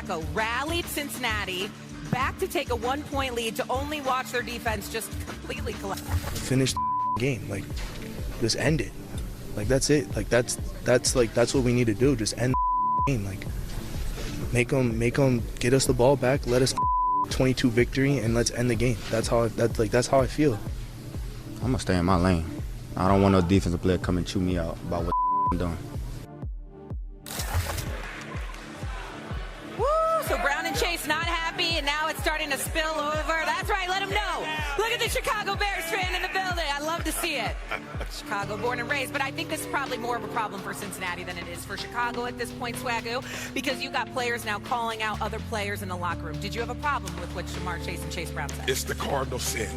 Flacco rallied Cincinnati back to take a 1-point lead to only watch their defense just completely collapse. Finish the game. Like, just end it. Like, that's it. Like, that's what we need to do. Just end the game. Like, make them get us the ball back. Let us 22 victory and let's end the game. That's how I feel. I'm gonna stay in my lane. I don't want no defensive player come and chew me out about what I'm doing. Woo! So Brown and Chase not happy, and now it's starting to spill over. That's right. Let them know. Look at the Chicago Bears fan in the building. I love to see it. Chicago born and raised, but I think this is probably more of a problem for Cincinnati than it is for Chicago at this point, Swagoo, because you got players now calling out other players in the locker room. Did you have a problem with what Shamar Chase and Chase Brown said? It's the cardinal sin.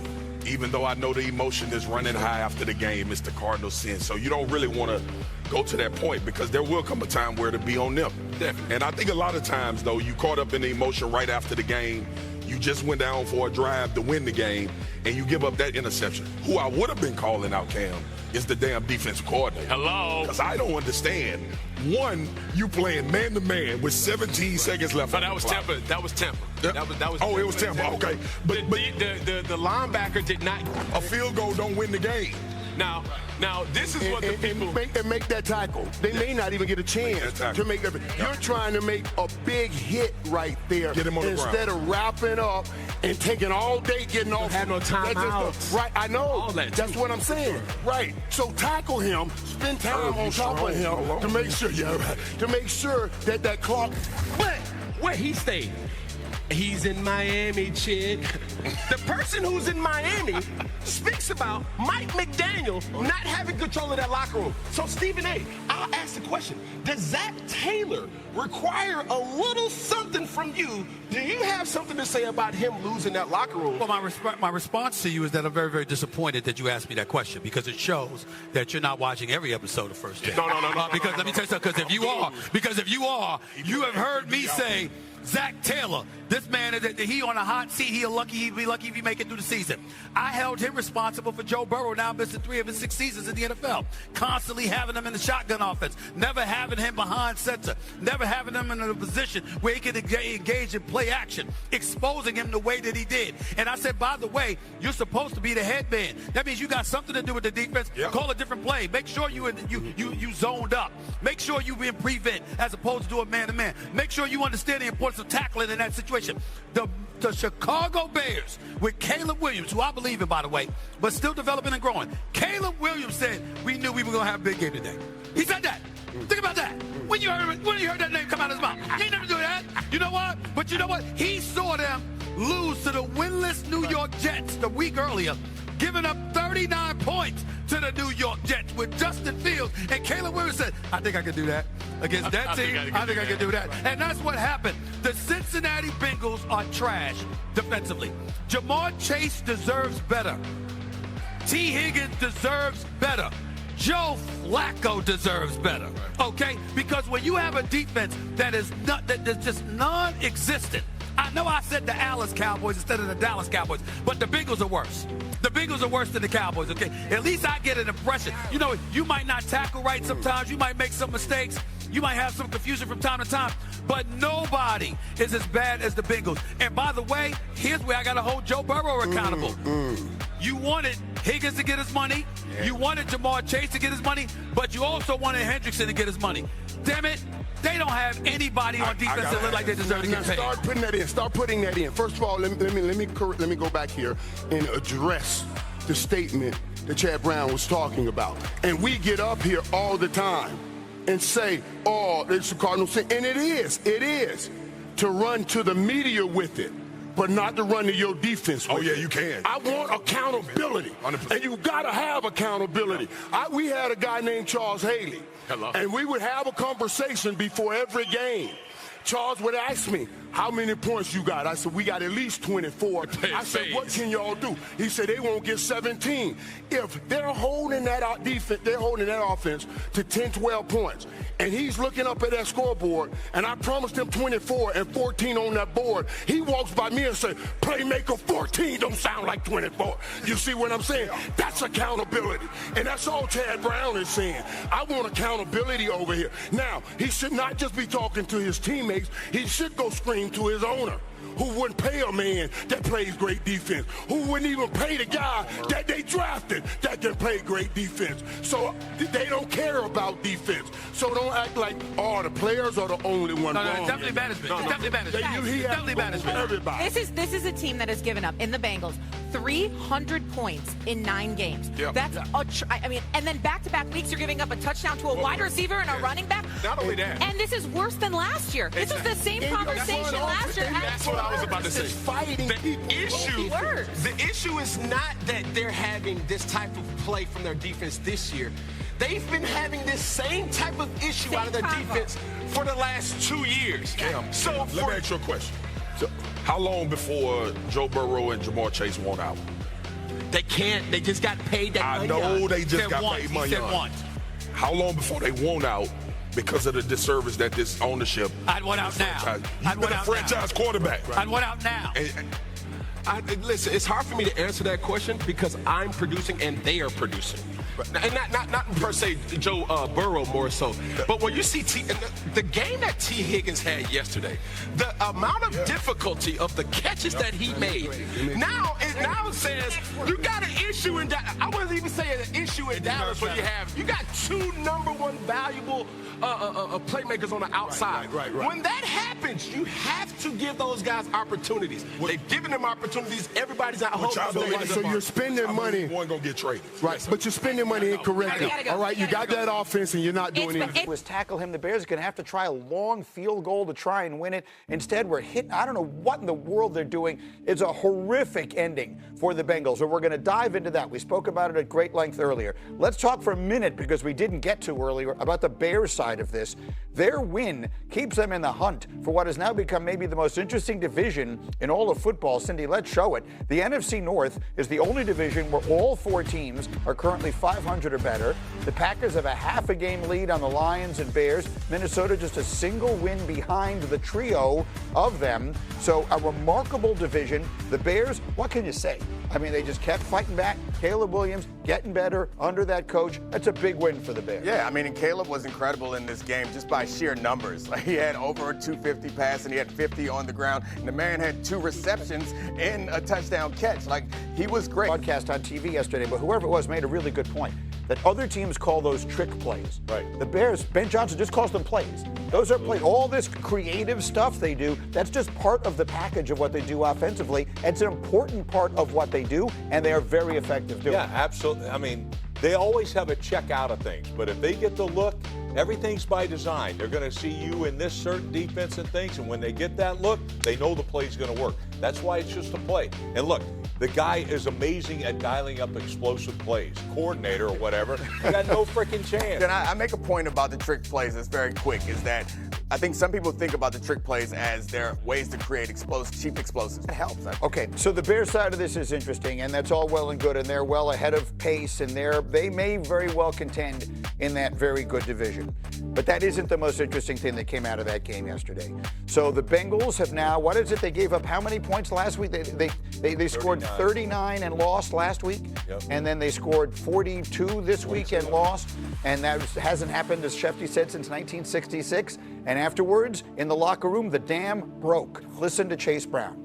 Even though I know the emotion is running high after the game, it's the cardinal sin. So you don't really want to go to that point because there will come a time where it'll be on them. Definitely. And I think a lot of times, though, you caught up in the emotion right after the game. You just went down for a drive to win the game, and you give up that interception. Who I would have been calling out, Cam, is the damn defensive coordinator. Hello? Because I don't understand. One, you playing man-to-man with 17 seconds left. No, that was Tampa. That was Tampa. That was. Oh, it was Tampa. Okay. But the linebacker did not. A field goal don't win the game. Now this is what the people make that tackle. They may not even get a chance to make that. You're trying to make a big hit right there. Get him on the instead ground. of wrapping up and taking all day getting off. Have no timeouts. Right, I know. All That's what I'm saying. Right. So tackle him, spend time on top of him to make sure. To make sure that clock. But where he stayed. He's in Miami, chick. The person who's in Miami speaks about Mike McDaniel not having control of that locker room. So, Stephen A., I'll ask the question. Does Zach Taylor require a little something from you? Do you have something to say about him losing that locker room? Well, my response to you is that I'm very, very disappointed that you asked me that question because it shows that you're not watching every episode of First Take. No. Because let me tell you something, because if you are, you have heard me say, Zach Taylor, this man, he on a hot seat. He'd be lucky if he make it through the season. I held him responsible for Joe Burrow now missing 3 of his 6 seasons in the NFL. Constantly having him in the shotgun offense. Never having him behind center. Never having him in a position where he could engage in play action. Exposing him the way that he did. And I said, by the way, you're supposed to be the headman. That means you got something to do with the defense. Yep. Call a different play. Make sure you zoned up. Make sure you in prevent as opposed to doing man-to-man. Make sure you understand the importance of tackling in that situation. The Chicago Bears with Caleb Williams, who I believe in, by the way, but still developing and growing. Caleb Williams said, we knew we were going to have a big game today. He said that. Think about that. When you heard that name come out of his mouth, he ain't never do that. You know what? But you know what? He saw them lose to the winless New York Jets the week earlier, giving up 39 points to the New York Jets with Justin Fields. And Caleb Williams said, I think I can do that. Against that team, I think I can do that. And that's what happened. The Cincinnati Bengals are trash defensively. Jamar Chase deserves better. T. Higgins deserves better. Joe Flacco deserves better. Okay? Because when you have a defense that's just non-existent, I know I said the Alice Cowboys instead of the Dallas Cowboys, but the Bengals are worse. The Bengals are worse than the Cowboys, okay? At least I get an impression. You know, you might not tackle right sometimes. You might make some mistakes. You might have some confusion from time to time. But nobody is as bad as the Bengals. And by the way, here's where I got to hold Joe Burrow accountable. You wanted Higgins to get his money. Yeah. You wanted Jamar Chase to get his money. But you also wanted Hendrickson to get his money. Damn it. They don't have anybody on defense that look like they deserve to get paid. Start putting that in. First of all, let me go back here and address the statement that Chad Brown was talking about. And we get up here all the time and say, oh, it's a cardinal sin. And it is to run to the media with it, but not to run to your defense with it. You can. I want accountability. 100%. And you got to have accountability. We had a guy named Charles Haley. Hello. And we would have a conversation before every game. Charles would ask me, how many points you got? I said, we got at least 24. I said, what can y'all do? He said, they won't get 17. If they're holding that defense, they're holding that offense to 10, 12 points, and he's looking up at that scoreboard, and I promised him 24 and 14 on that board, he walks by me and says, playmaker 14 don't sound like 24. You see what I'm saying? That's accountability. And that's all Chad Brown is saying. I want accountability over here. Now, he should not just be talking to his teammates. He should go scream to his owner, who wouldn't pay a man that plays great defense, who wouldn't even pay the guy that they drafted that can play great defense. So they don't care about defense. So don't act like, the players are the only one wrong. No, definitely management. Definitely management. Definitely management. Everybody. This is a team that has given up in the Bengals 300 points in 9 games. Yep. That's I mean, and then back-to-back weeks you're giving up a touchdown to a wide receiver and a running back. Not only that. And this is worse than last year. This was the same conversation last year. That's what I was about to say. Fighting The issue is not that they're having this type of play from their defense this year. They've been having this same type of issue out of their defense for the last 2 years. So let me ask you a question. So, how long before Joe Burrow and Jamar Chase want out? They can't. They just got paid that money. I know they just got paid money. How long before they want out because of the disservice that this ownership? I'd want out now. You've been a franchise quarterback. I'd want out now. Listen, it's hard for me to answer that question because I'm producing and they are producing. And not per se Joe Burrow more so. But when you see the game that T. Higgins had yesterday, the amount of difficulty of the catches that he made, now it says you got an issue in Dallas. I wouldn't even say an issue in Dallas where you got 2 #1 valuable playmakers on the outside. Right. When that happens, you have to give those guys opportunities. They've given them opportunities. Everybody's at home. So you're spending money. One gonna get traded. Right, but you're spending money incorrectly. All right, you got that offense and you're not doing anything. Was tackle him. The Bears are going to have to try a long field goal to try and win it. Instead, we're hitting. I don't know what in the world they're doing. It's a horrific ending for the Bengals, and we're going to dive into that. We spoke about it at great length earlier. Let's talk for a minute, because we didn't get to earlier, about the Bears side of this. Their win keeps them in the hunt for what has now become maybe the most interesting division in all of football. Cindy, let's show it. The NFC North is the only division where all 4 teams are currently 500 or better. The Packers have a half a game lead on the Lions and Bears. Minnesota just a single win behind the trio of them. So a remarkable division. The Bears, what can you say? I mean, they just kept fighting back. Caleb Williams getting better under that coach. That's a big win for the Bears. Yeah, I mean, and Caleb was incredible in this game just by sheer numbers. Like, he had over a 250 pass and he had 50 on the ground. And the man had 2 receptions and a touchdown catch. Like, he was great. Broadcast on TV yesterday, but whoever it was made a really good point that other teams call those trick plays. Right. The Bears, Ben Johnson just calls them plays. Those are plays. All this creative stuff they do, that's just part of the package of what they do offensively. It's an important part of what they do, and they are very effective doing it. Yeah, absolutely. I mean, they always have a check out of things, but if they get the look, everything's by design. They're going to see you in this certain defense and things, and when they get that look, they know the play's going to work. That's why it's just a play. And look, the guy is amazing at dialing up explosive plays. Coordinator or whatever, he got no freaking chance. And I make a point about the trick plays that's very quick, is that I think some people think about the trick plays as their ways to create cheap explosives. It helps. Okay, so the Bears side of this is interesting, and that's all well and good, and they're well ahead of pace, and they may very well contend in that very good division. But that isn't the most interesting thing that came out of that game yesterday. So the Bengals have now, what is it? They gave up how many points last week? They scored 39 and lost last week, and then they scored 42 this week and lost, and that hasn't happened, as Shefty said, since 1966. And afterwards, in the locker room, the dam broke. Listen to Chase Brown.